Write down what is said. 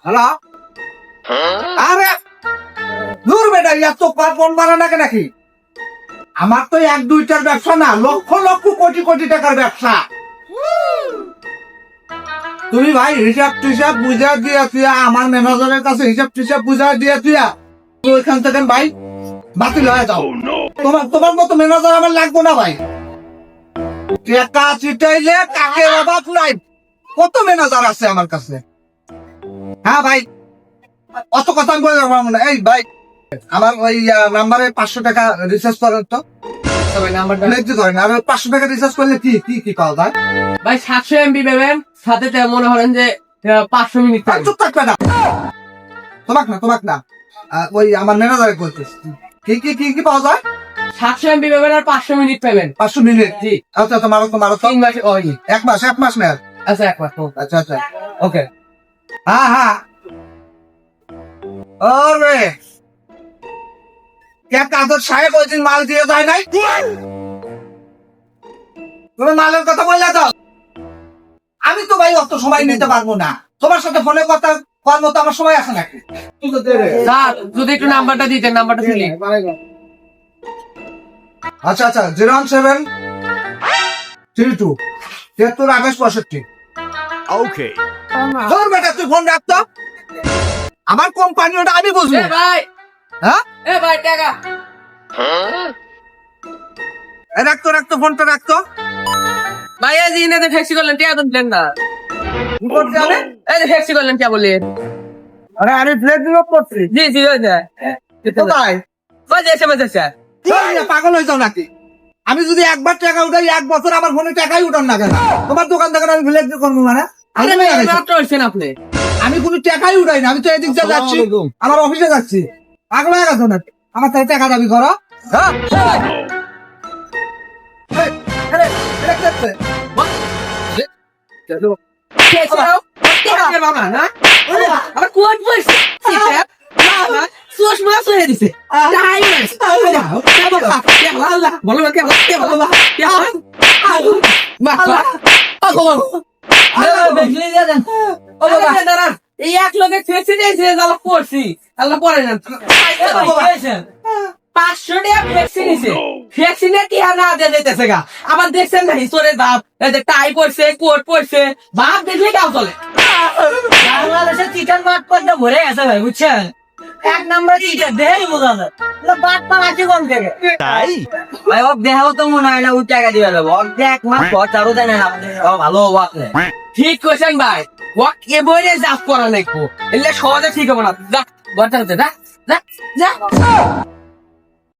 Hello, আরে দূর বেটা, এত পাঁচ মন মারা নাকি নাকি? আমার তো এক দুইটার ব্যবসা না, লক্ষ লক্ষ কোটি কোটি টাকার ব্যবসা। তুমি ভাই হিসাব টিসাব বুঝা দিয়া তুইয়া আমার ম্যানেজারের কাছে হিসাব টিসাব বুঝা দিয়া তুইয়া ওইখান থেকে ভাই বাতিল হয়ে যাও। তোমার তোমার মতো ম্যানেজার আমার লাগবো না ভাই। টাকা চিটাইলে কাকে অভাব নাই, কত ম্যানেজার আছে আমার কাছে। হ্যাঁ ভাই, অত কথা আমি বলে পারবো না। এই ভাই, আমার ওই নাম্বারে 500 টাকা রিচার্জ করেন তো। ভাই নাম্বারটা লিখতে করেন, আর 500 টাকা রিচার্জ করলে কি কি কি পাওয়া যায়? ভাই 700 এমবি পাবেন, সাথে মনে করেন যে 500 মিনিট ভাই, চুপ থাকবে না, তোমাক না ওই আমার ম্যানেজারে বলতেছি। কি কি কি কি পাওয়া যায়? 700 এমবি পাবেন আর 500 মিনিট পাবেন। 500 মিনিট? জি। আচ্ছা আচ্ছা, মারো তো 3 মাসে ওই। এক মাস না? আচ্ছা এক মাস। আচ্ছা আচ্ছা, ওকে। হ্যাঁ হ্যাঁ, আরে কে কাদের সাহেব ওই দিন মাল দিয়ে যায় নাই? তুমি মালের কথা বললে তো? আমি তো ভাই অত সময় নিতে পারবো না, তোমার সাথে ফোনে কথা করার মতো আমার সময় আছে নাকি? স্যার যদি একটু নাম্বারটা দিতেন, নাম্বারটা শুনি। আচ্ছা আচ্ছা, 01732 732865। ওকে। ধর বেটা, তুই ফোন রাখতো, আমার কোম্পানি ওটা আমি বুঝবো। এ ভাই, হ্যাঁ, এ ভাই টাকা। রাখতো ফোনটা রাখতো। ভাই এই যে ইনাতে ফ্যাক্সি করলেন, টাকা তো দিলেন না। রিপোর্ট জানে? এই যে ফ্যাক্সি করলেন, কে বললেন? আরে আমি ফ্লেট ডিলপ করছি। জি জি ওই যে। কোথায়? ওই যে এসএমএস আছে। পাগল হয়ে যাও নাকি? আমি যদি একবার টাকা উঠাই, 1 বছর আমার ফোনে টাকাই উঠান না কেন? তোমার দোকান থেকে আমি ফ্লেট করবো মানে? আরে ভাই মাত্র হইছেন আপনি। আমি কোনো টাকাই উঠাই না, আমি তো এদিক দিয়ে যাচ্ছি, আমার অফিসে যাচ্ছি। পাগল হয়ে গেছো নাকি? আমার থেকে টাকা দাবি করো? হ্যাঁ? এই, আরে, এটা কি হচ্ছে? বাবা না আবার কোট বসে সুষ মাস হয়ে দিছে টাইমার্স বলো কে বলো এই এক লোকে ফেসে দিয়েছে জ্বালা করছি আল্লাহ পরে না 500 টাকা ভ্যাকসিন নিছে, ভ্যাকসিনে কি আর না দিয়ে দিতেছে গা। আবার দেখছেন না হিসোরের বাপ, এই যে টাই পড়ছে, কোট পড়ছে, বাপ দেখলে গাও চলে। বাংলাদেশে চিটার বাট পড়তে ভরে গেছে ভাই, বুঝছেন? 1 নম্বর চিটার দেখাই বোঝা যায়। বাট পা আছে কোন থেকে? তাই ভাই ও দেখাও তো মনে হয় না ও টাকা দিবে দেবো। এক মাস পর চারও দেয় না আপনি। ও ভালো ওয়াকলে। ঠিক কইছেন ভাই, ওয়াক এ বইরে জাপ করা লাগবো, এলে সহজে ঠিক হবে না। যা ঘরটা যা যা যা